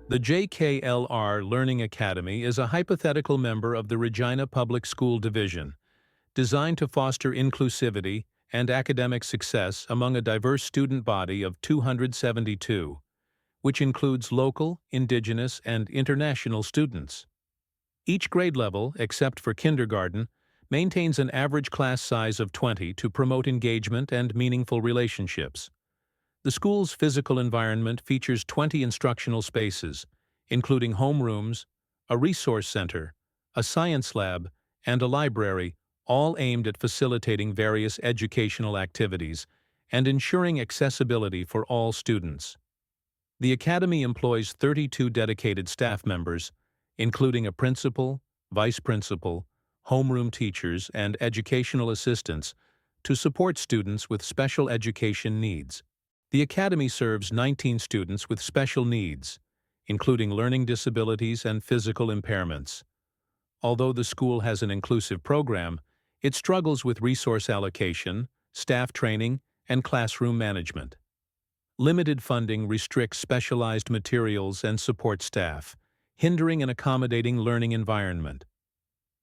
The JKLR Learning Academy is a hypothetical member of the Regina Public School Division, designed to foster inclusivity and academic success among a diverse student body of 272, which includes local, indigenous, and international students. Each grade level, except for kindergarten, maintains an average class size of 20 to promote engagement and meaningful relationships. The school's physical environment features 20 instructional spaces, including homerooms, a resource center, a science lab, and a library, all aimed at facilitating various educational activities and ensuring accessibility for all students. The Academy employs 32 dedicated staff members, including a principal, vice principal, homeroom teachers, and educational assistants, to support students with special education needs. The Academy serves 19 students with special needs, including learning disabilities and physical impairments. Although the school has an inclusive program, it struggles with resource allocation, staff training, and classroom management. Limited funding restricts specialized materials and support staff, hindering an accommodating learning environment.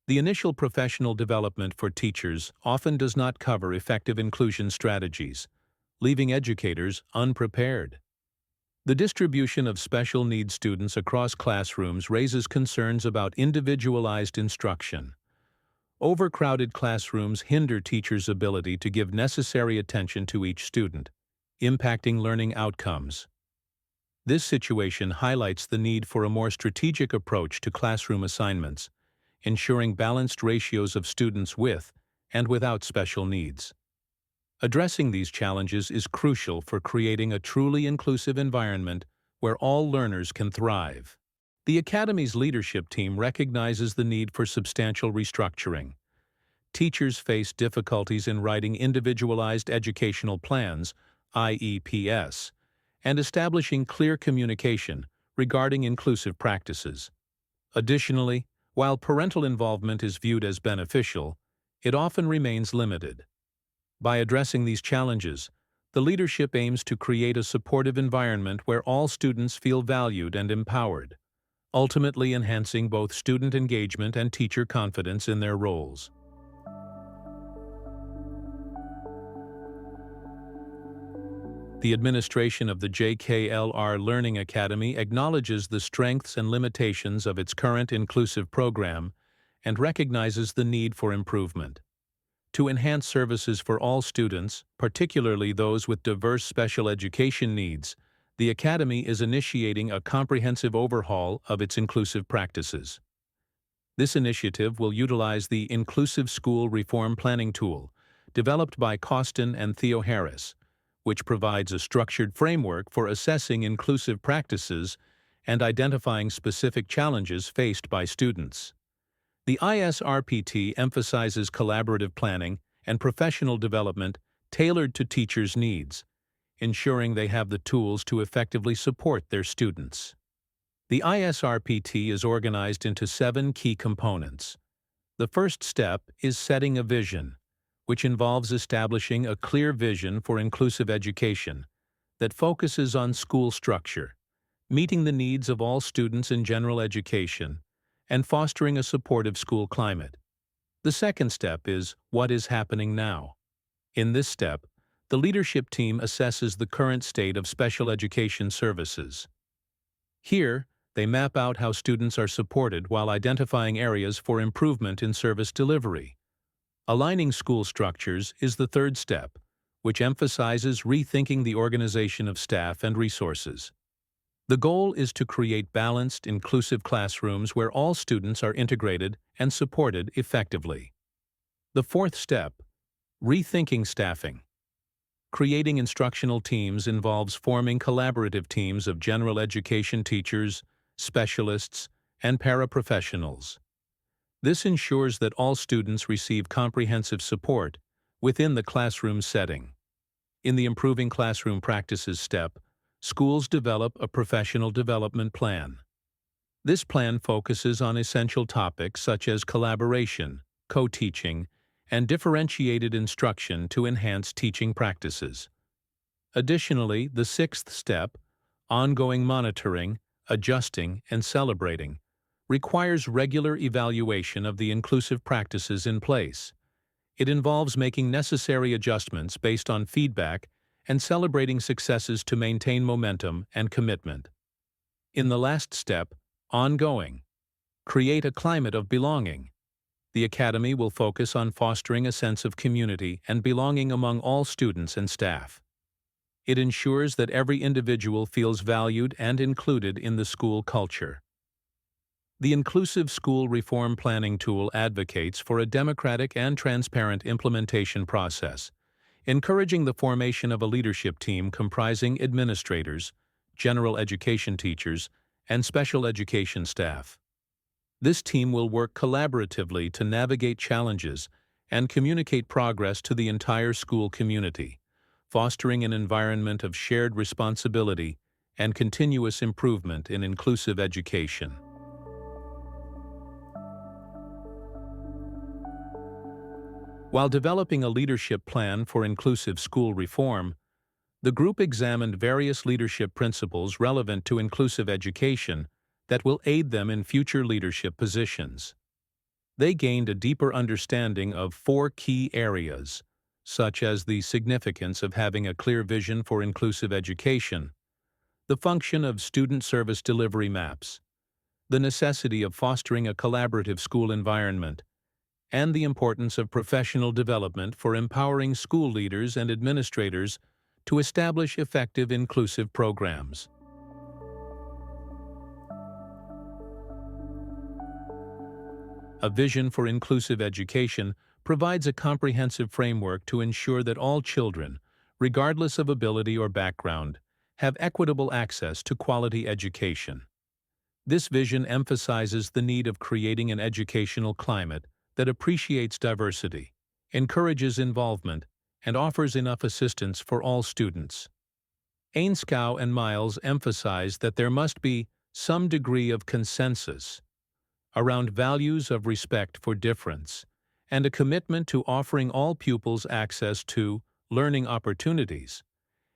The initial professional development for teachers often does not cover effective inclusion strategies, leaving educators unprepared. The distribution of special needs students across classrooms raises concerns about individualized instruction. Overcrowded classrooms hinder teachers' ability to give necessary attention to each student, impacting learning outcomes. This situation highlights the need for a more strategic approach to classroom assignments, ensuring balanced ratios of students with and without special needs. Addressing these challenges is crucial for creating a truly inclusive environment where all learners can thrive. The Academy's leadership team recognizes the need for substantial restructuring. Teachers face difficulties in writing individualized educational plans, IEPs, and establishing clear communication regarding inclusive practices. Additionally, while parental involvement is viewed as beneficial, it often remains limited. By addressing these challenges, the leadership aims to create a supportive environment where all students feel valued and empowered, ultimately enhancing both student engagement and teacher confidence in their roles. The administration of the JKLR Learning Academy acknowledges the strengths and limitations of its current inclusive program and recognizes the need for improvement. To enhance services for all students, particularly those with diverse special education needs, the Academy is initiating a comprehensive overhaul of its inclusive practices. This initiative will utilize the Inclusive School Reform Planning Tool, developed by Costin and Theo Harris, which provides a structured framework for assessing inclusive practices and identifying specific challenges faced by students. The ISRPT emphasizes collaborative planning and professional development tailored to teachers' needs, ensuring they have the tools to effectively support their students. The ISRPT is organized into 7 key components. The first step is setting a vision, which involves establishing a clear vision for inclusive education that focuses on school structure, meeting the needs of all students in general education, and fostering a supportive school climate. The second step is what is happening now. In this step, the leadership team assesses the current state of special education services. Here, they map out how students are supported while identifying areas for improvement in service delivery. Aligning school structures is the third step, which emphasizes rethinking the organization of staff and resources. The goal is to create balanced, inclusive classrooms where all students are integrated and supported effectively. The fourth step, rethinking staffing. Creating instructional teams involves forming collaborative teams of general education teachers, specialists, and paraprofessionals. This ensures that all students receive comprehensive support within the classroom setting. In the Improving Classroom Practices step, schools develop a professional development plan. This plan focuses on essential topics such as collaboration, co-teaching, and differentiated instruction to enhance teaching practices. Additionally, the sixth step, ongoing monitoring, adjusting, and celebrating, requires regular evaluation of the inclusive practices in place. It involves making necessary adjustments based on feedback and celebrating successes to maintain momentum and commitment. In the last step, ongoing, create a climate of belonging. The Academy will focus on fostering a sense of community and belonging among all students and staff. It ensures that every individual feels valued and included in the school culture. The Inclusive School Reform Planning Tool advocates for a democratic and transparent implementation process, encouraging the formation of a leadership team comprising administrators, general education teachers, and special education staff. This team will work collaboratively to navigate challenges and communicate progress to the entire school community, fostering an environment of shared responsibility and continuous improvement in inclusive education. While developing a leadership plan for inclusive school reform, the group examined various leadership principles relevant to inclusive education that will aid them in future leadership positions. They gained a deeper understanding of 4 key areas, such as the significance of having a clear vision for inclusive education, the function of student service delivery maps, the necessity of fostering a collaborative school environment, and the importance of professional development for empowering school leaders and administrators to establish effective inclusive programs. A vision for inclusive education provides a comprehensive framework to ensure that all children, regardless of ability or background, have equitable access to quality education. This vision emphasizes the need of creating an educational climate that appreciates diversity, encourages involvement, and offers enough assistance for all students. Ainscow and Miles emphasize that there must be some degree of consensus around values of respect for difference and a commitment to offering all pupils access to learning opportunities,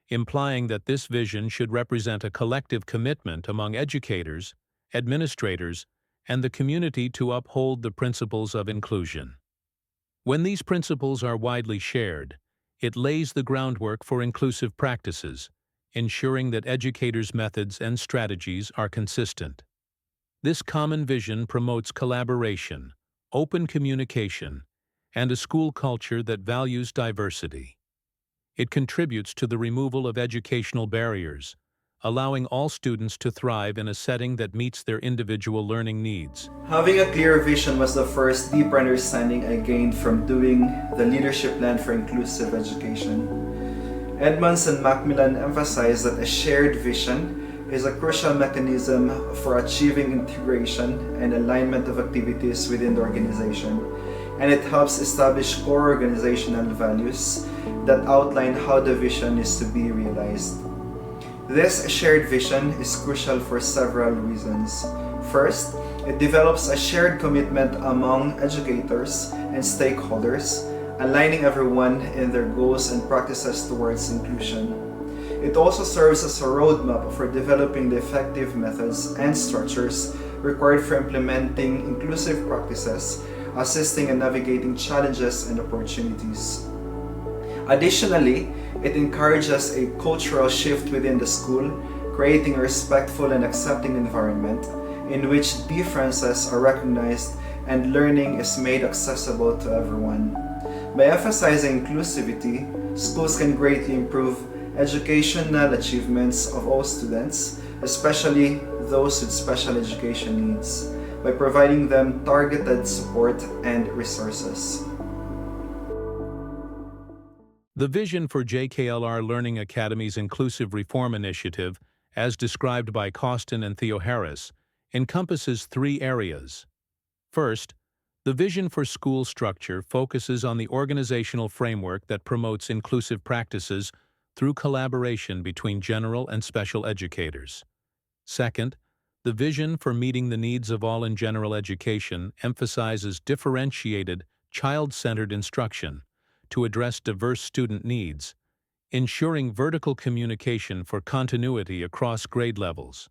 implying that this vision should represent a collective commitment among educators, administrators, and the community to uphold the principles of inclusion. When these principles are widely shared, it lays the groundwork for inclusive practices, ensuring that educators' methods and strategies are consistent. This common vision promotes collaboration, open communication, and a school culture that values diversity. It contributes to the removal of educational barriers, allowing all students to thrive in a setting that meets their individual learning needs. Having a clear vision was the first deeper understanding I gained from doing the leadership plan for inclusive education. Edmonds and Macmillan emphasized that a shared vision is a crucial mechanism for achieving integration and alignment of activities within the organization, and it helps establish core organizational values that outline how the vision is to be realized. This shared vision is crucial for several reasons. First, it develops a shared commitment among educators and stakeholders, aligning everyone in their goals and practices towards inclusion. It also serves as a roadmap for developing the effective methods and structures required for implementing inclusive practices, assisting in navigating challenges and opportunities. Additionally, it encourages a cultural shift within the school, creating a respectful and accepting environment in which differences are recognized and learning is made accessible to everyone. By emphasizing inclusivity, schools can greatly improve educational achievements of all students, especially those with special education needs, by providing them targeted support and resources. The vision for JKLR Learning Academy's Inclusive Reform Initiative, as described by Costin and Theoharis, encompasses 3 areas. First, the vision for school structure focuses on the organizational framework that promotes inclusive practices through collaboration between general and special educators. Second, the vision for meeting the needs of all in general education emphasizes differentiated, child-centered instruction to address diverse student needs, ensuring vertical communication for continuity across grade levels.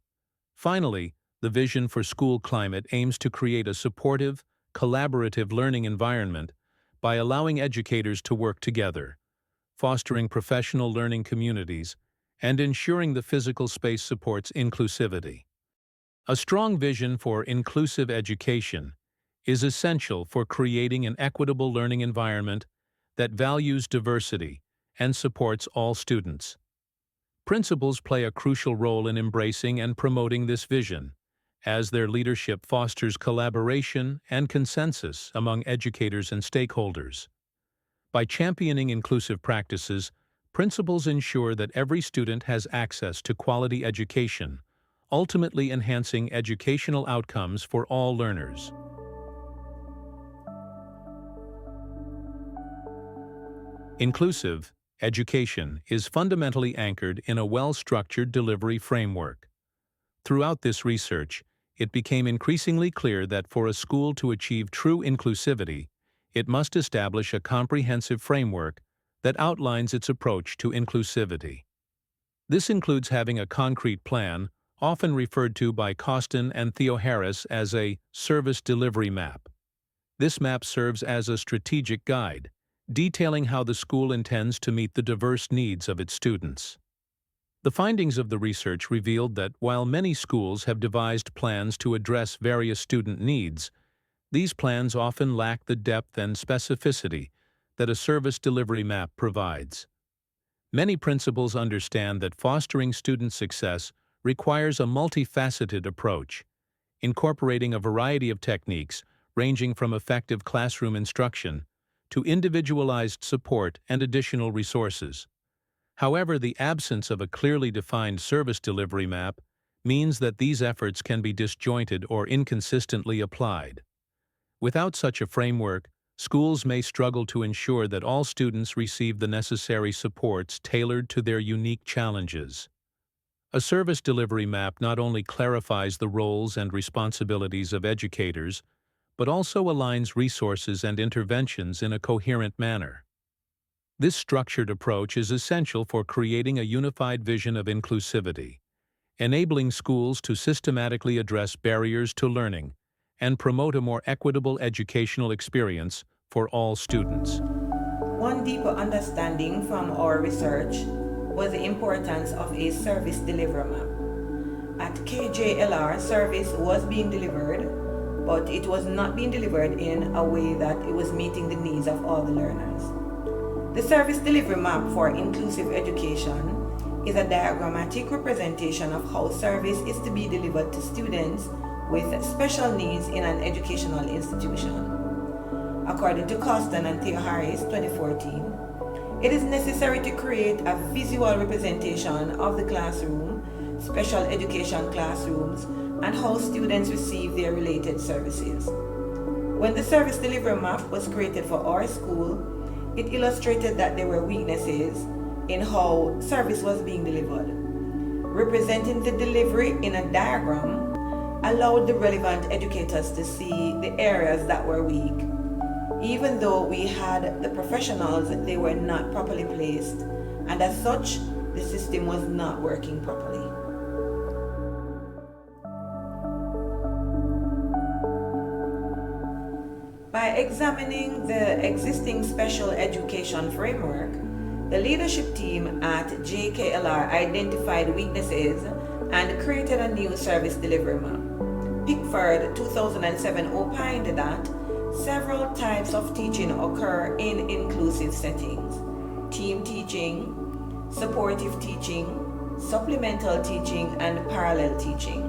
Finally, the vision for school climate aims to create a supportive, collaborative learning environment by allowing educators to work together, fostering professional learning communities, and ensuring the physical space supports inclusivity. A strong vision for inclusive education is essential for creating an equitable learning environment that values diversity and supports all students. Principals play a crucial role in embracing and promoting this vision, as their leadership fosters collaboration and consensus among educators and stakeholders. By championing inclusive practices, principals ensure that every student has access to quality education, ultimately enhancing educational outcomes for all learners. Inclusive education is fundamentally anchored in a well-structured delivery framework. Throughout this research, it became increasingly clear that for a school to achieve true inclusivity, it must establish a comprehensive framework that outlines its approach to inclusivity. This includes having a concrete plan, often referred to by Costin and Theoharis as a service delivery map. This map serves as a strategic guide, detailing how the school intends to meet the diverse needs of its students. The findings of the research revealed that while many schools have devised plans to address various student needs, these plans often lack the depth and specificity that a service delivery map provides. Many principals understand that fostering student success requires a multifaceted approach, incorporating a variety of techniques ranging from effective classroom instruction to individualized support and additional resources. However, the absence of a clearly defined service delivery map means that these efforts can be disjointed or inconsistently applied. Without such a framework, schools may struggle to ensure that all students receive the necessary supports tailored to their unique challenges. A service delivery map not only clarifies the roles and responsibilities of educators, but also aligns resources and interventions in a coherent manner. This structured approach is essential for creating a unified vision of inclusivity, enabling schools to systematically address barriers to learning and promote a more equitable educational experience for all students. One deeper understanding from our research was the importance of a service delivery map. At KJLR, service was being delivered, but it was not being delivered in a way that it was meeting the needs of all the learners. The service delivery map for inclusive education is a diagrammatic representation of how service is to be delivered to students with special needs in an educational institution. According to Costin and Theoharis, 2014, it is necessary to create a visual representation of the classroom, special education classrooms, and how students receive their related services. When the service delivery map was created for our school, it illustrated that there were weaknesses in how service was being delivered. Representing the delivery in a diagram allowed the relevant educators to see the areas that were weak. Even though we had the professionals, they were not properly placed, and as such, the system was not working properly. By examining the existing special education framework, the leadership team at JKLR identified weaknesses and created a new service delivery map. Pickford 2007 opined that several types of teaching occur in inclusive settings: team teaching, supportive teaching, supplemental teaching, and parallel teaching.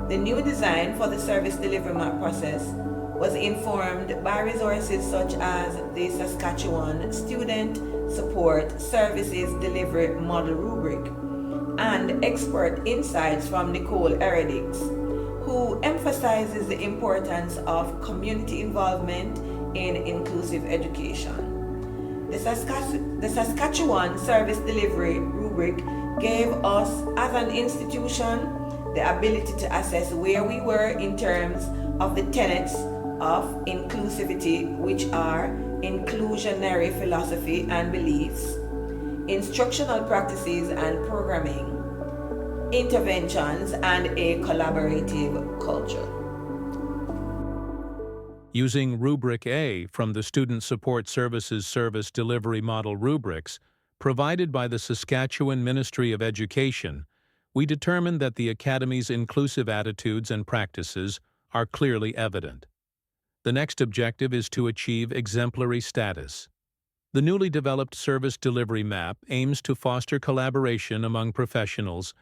The new design for the service delivery map process was informed by resources such as the Saskatchewan Student Support Services Delivery Model Rubric and expert insights from Nicole Eredix, who emphasizes the importance of community involvement in inclusive education. The Saskatchewan Service Delivery Rubric gave us, as an institution, the ability to assess where we were in terms of the tenets of inclusivity, which are inclusionary philosophy and beliefs, instructional practices and programming, interventions, and a collaborative culture. Using Rubric A from the Student Support Services Service Delivery Model rubrics provided by the Saskatchewan Ministry of Education, we determined that the Academy's inclusive attitudes and practices are clearly evident. The next objective is to achieve exemplary status. The newly developed Service Delivery Map aims to foster collaboration among professionals,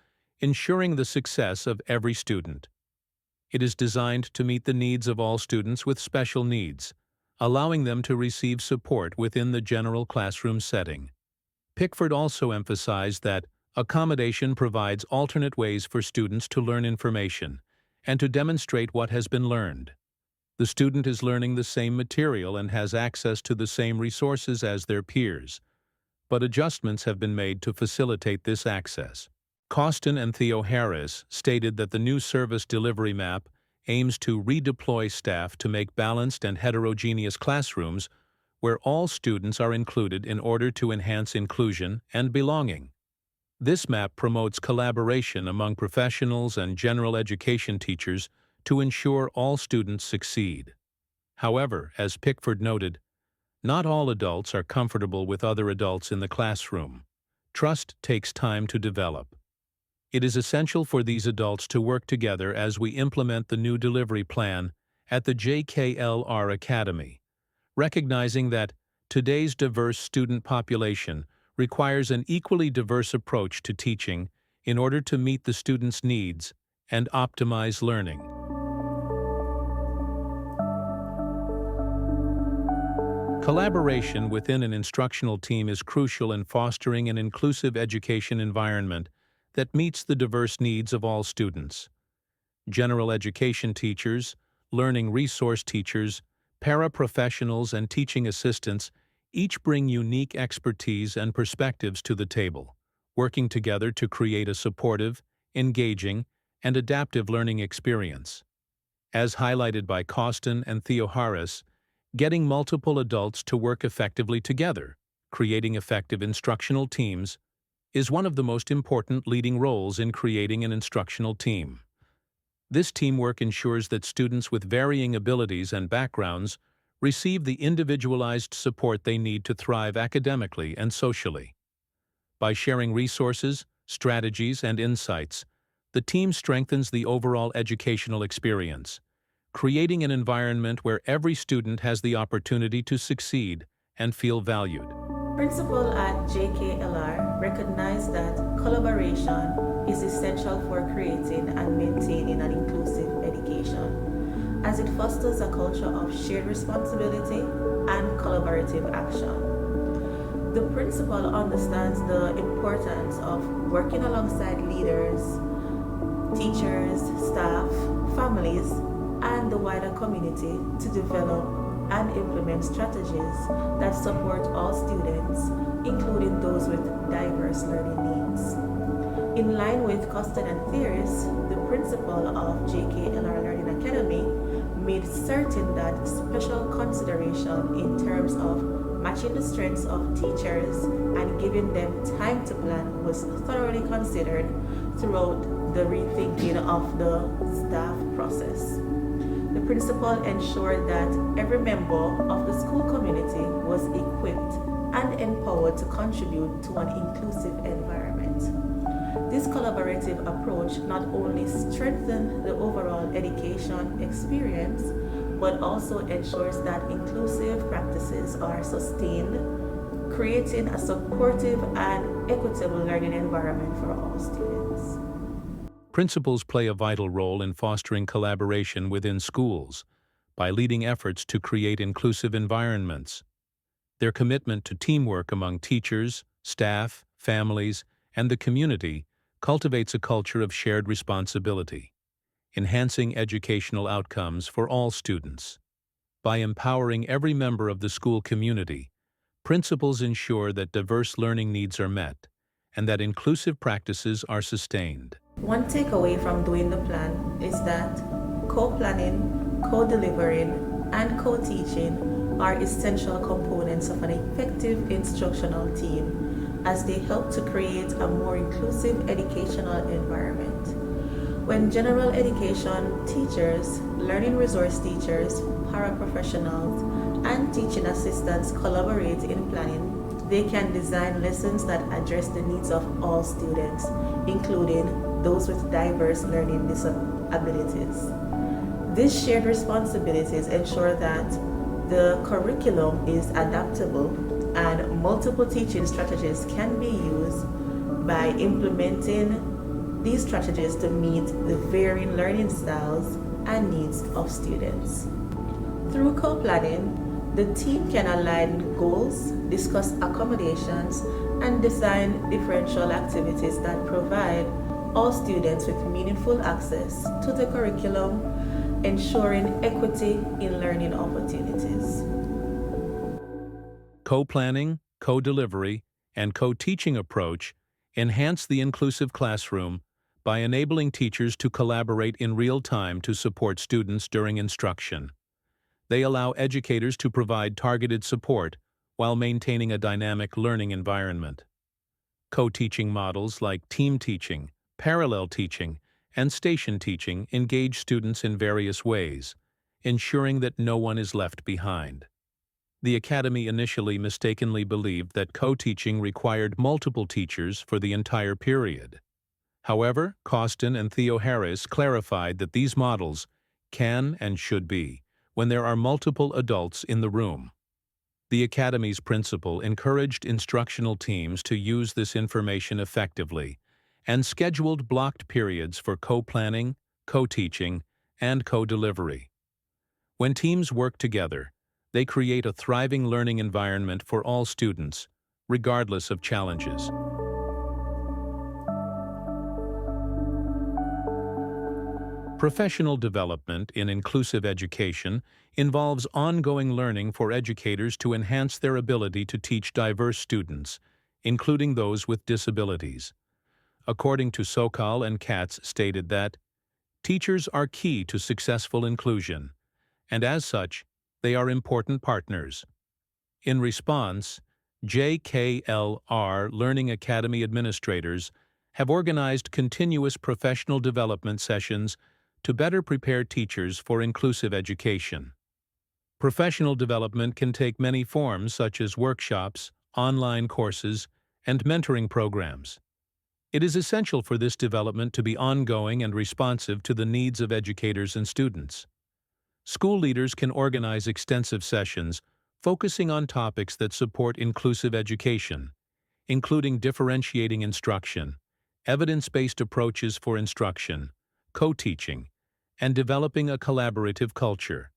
ensuring the success of every student. It is designed to meet the needs of all students with special needs, allowing them to receive support within the general classroom setting. Pickford also emphasized that accommodation provides alternate ways for students to learn information and to demonstrate what has been learned. The student is learning the same material and has access to the same resources as their peers, but adjustments have been made to facilitate this access. Costin and Theo Harris stated that the new service delivery map aims to redeploy staff to make balanced and heterogeneous classrooms where all students are included in order to enhance inclusion and belonging. This map promotes collaboration among professionals and general education teachers to ensure all students succeed. However, as Pickford noted, not all adults are comfortable with other adults in the classroom. Trust takes time to develop. It is essential for these adults to work together as we implement the new delivery plan at the JKLR Academy, recognizing that today's diverse student population requires an equally diverse approach to teaching in order to meet the students' needs and optimize learning. Collaboration within an instructional team is crucial in fostering an inclusive education environment that meets the diverse needs of all students. General education teachers, learning resource teachers, paraprofessionals, and teaching assistants each bring unique expertise and perspectives to the table, working together to create a supportive, engaging, and adaptive learning experience. As highlighted by Costin and Theo Harris, getting multiple adults to work effectively together, creating effective instructional teams, is one of the most important leading roles in creating an instructional team. This teamwork ensures that students with varying abilities and backgrounds receive the individualized support they need to thrive academically and socially. By sharing resources, strategies, and insights, the team strengthens the overall educational experience, creating an environment where every student has the opportunity to succeed and feel valued. Principal at JKLR recognized that collaboration is essential for creating and maintaining an inclusive education, as it fosters a culture of shared responsibility and collaborative action. The principal understands the importance of working alongside leaders, teachers, staff, families, and the wider community to develop and implement strategies that support all students, including those with diverse learning needs. In line with Costin and Theoris, the principal of JKLR Learning Academy made certain that special consideration in terms of matching the strengths of teachers and giving them time to plan was thoroughly considered throughout the rethinking of the staff process. The principal ensured that every member of the school community was equipped and empowered to contribute to an inclusive environment. This collaborative approach not only strengthens the overall education experience, but also ensures that inclusive practices are sustained, creating a supportive and equitable learning environment for all students. Principals play a vital role in fostering collaboration within schools by leading efforts to create inclusive environments. Their commitment to teamwork among teachers, staff, families, and the community cultivates a culture of shared responsibility, enhancing educational outcomes for all students. By empowering every member of the school community, principals ensure that diverse learning needs are met and that inclusive practices are sustained. One takeaway from doing the plan is that co-planning, co-delivering, and co-teaching are essential components of an effective instructional team, as they help to create a more inclusive educational environment. When general education teachers, learning resource teachers, paraprofessionals, and teaching assistants collaborate in planning, they can design lessons that address the needs of all students, including those with diverse learning disabilities. These shared responsibilities ensure that the curriculum is adaptable and multiple teaching strategies can be used by implementing these strategies to meet the varying learning styles and needs of students. Through co-planning, the team can align goals, discuss accommodations, and design differential activities that provide all students with meaningful access to the curriculum, ensuring equity in learning opportunities. Co-planning, co-delivery, and co-teaching approach enhance the inclusive classroom by enabling teachers to collaborate in real time to support students during instruction. They allow educators to provide targeted support while maintaining a dynamic learning environment. Co-teaching models like team teaching, parallel teaching, and station teaching engage students in various ways, ensuring that no one is left behind. The Academy initially mistakenly believed that co-teaching required multiple teachers for the entire period. However, Costin and Theo Harris clarified that these models can and should be when there are multiple adults in the room. The Academy's principle encouraged instructional teams to use this information effectively and scheduled blocked periods for co-planning, co-teaching, and co-delivery. When teams work together, they create a thriving learning environment for all students, regardless of challenges. Professional development in inclusive education involves ongoing learning for educators to enhance their ability to teach diverse students, including those with disabilities. According to Sokal and Katz stated that, teachers are key to successful inclusion, and as such, they are important partners. In response, JKLR Learning Academy administrators have organized continuous professional development sessions to better prepare teachers for inclusive education. Professional development can take many forms such as workshops, online courses, and mentoring programs. It is essential for this development to be ongoing and responsive to the needs of educators and students. School leaders can organize extensive sessions focusing on topics that support inclusive education, including differentiating instruction, evidence-based approaches for instruction, co-teaching, and developing a collaborative culture.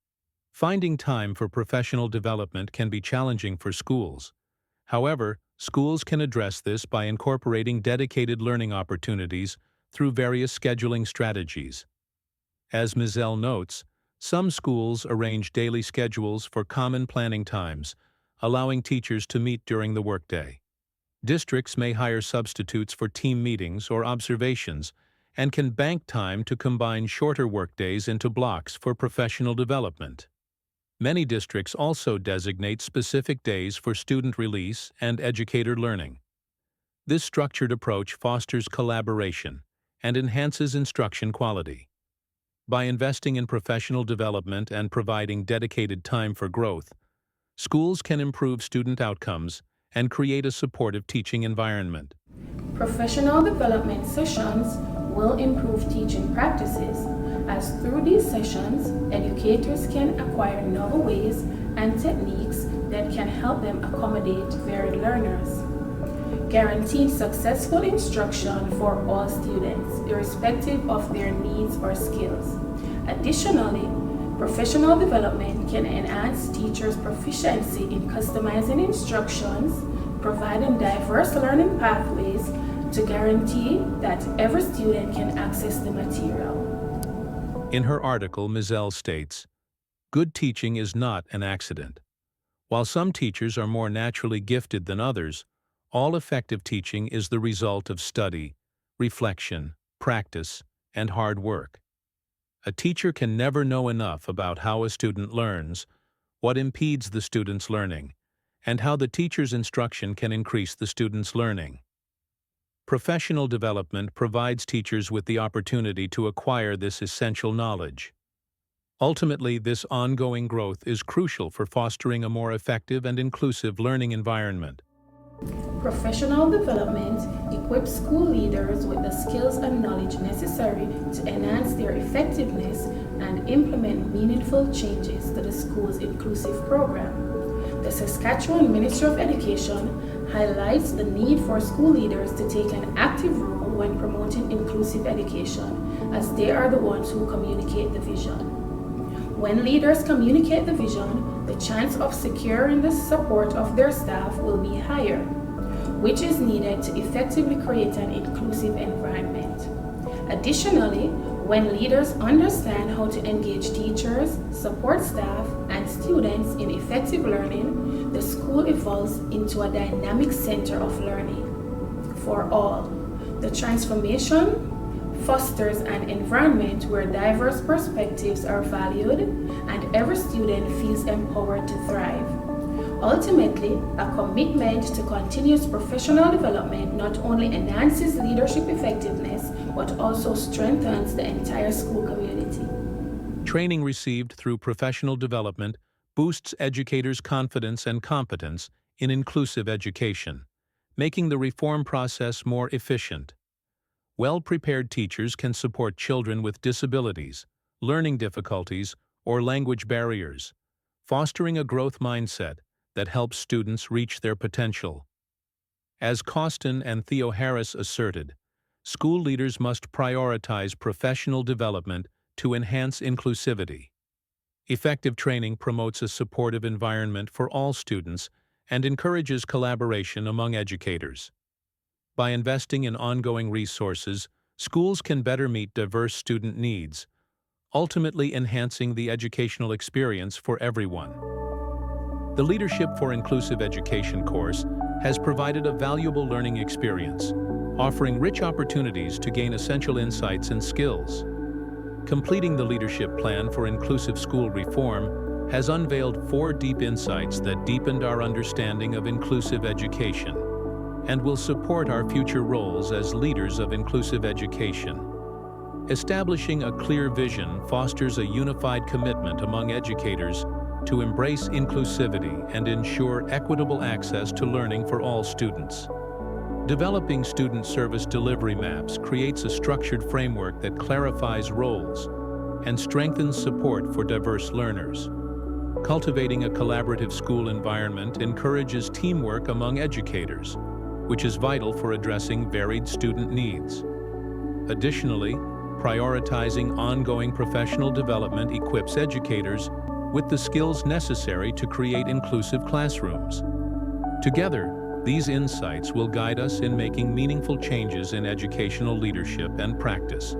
Finding time for professional development can be challenging for schools. However, schools can address this by incorporating dedicated learning opportunities through various scheduling strategies. As Mizell notes, some schools arrange daily schedules for common planning times, allowing teachers to meet during the workday. Districts may hire substitutes for team meetings or observations and can bank time to combine shorter workdays into blocks for professional development. Many districts also designate specific days for student release and educator learning. This structured approach fosters collaboration and enhances instruction quality. By investing in professional development and providing dedicated time for growth, schools can improve student outcomes and create a supportive teaching environment. Professional development sessions will improve teaching practices, as through these sessions, educators can acquire novel ways and techniques that can help them accommodate varied learners, guaranteeing successful instruction for all students, irrespective of their needs or skills. Additionally, professional development can enhance teachers' proficiency in customizing instructions, providing diverse learning pathways to guarantee that every student can access the material. In her article, Mizell states, "Good teaching is not an accident. While some teachers are more naturally gifted than others, all effective teaching is the result of study, reflection, practice, and hard work. A teacher can never know enough about how a student learns, what impedes the student's learning, and how the teacher's instruction can increase the student's learning. Professional development provides teachers with the opportunity to acquire this essential knowledge. Ultimately, this ongoing growth is crucial for fostering a more effective and inclusive learning environment. Professional development equips school leaders with the skills and knowledge necessary to enhance their effectiveness and implement meaningful changes to the school's inclusive program. The Saskatchewan Ministry of Education highlights the need for school leaders to take an active role when promoting inclusive education, as they are the ones who communicate the vision. When leaders communicate the vision, the chance of securing the support of their staff will be higher, which is needed to effectively create an inclusive environment. Additionally, when leaders understand how to engage teachers, support staff, and students in effective learning, the school evolves into a dynamic center of learning for all. The transformation fosters an environment where diverse perspectives are valued and every student feels empowered to thrive. Ultimately, a commitment to continuous professional development not only enhances leadership effectiveness, but also strengthens the entire school community. Training received through professional development boosts educators' confidence and competence in inclusive education, making the reform process more efficient. Well-prepared teachers can support children with disabilities, learning difficulties, or language barriers, fostering a growth mindset that helps students reach their potential. As Costin and Theo Harris asserted, school leaders must prioritize professional development to enhance inclusivity. Effective training promotes a supportive environment for all students and encourages collaboration among educators. By investing in ongoing resources, schools can better meet diverse student needs, ultimately enhancing the educational experience for everyone. The Leadership for Inclusive Education course has provided a valuable learning experience, offering rich opportunities to gain essential insights and skills. Completing the Leadership Plan for Inclusive School Reform has unveiled 4 deep insights that deepened our understanding of inclusive education and will support our future roles as leaders of inclusive education. Establishing a clear vision fosters a unified commitment among educators to embrace inclusivity and ensure equitable access to learning for all students. Developing student service delivery maps creates a structured framework that clarifies roles and strengthens support for diverse learners. Cultivating a collaborative school environment encourages teamwork among educators, which is vital for addressing varied student needs. Additionally, prioritizing ongoing professional development equips educators with the skills necessary to create inclusive classrooms. Together, these insights will guide us in making meaningful changes in educational leadership and practice.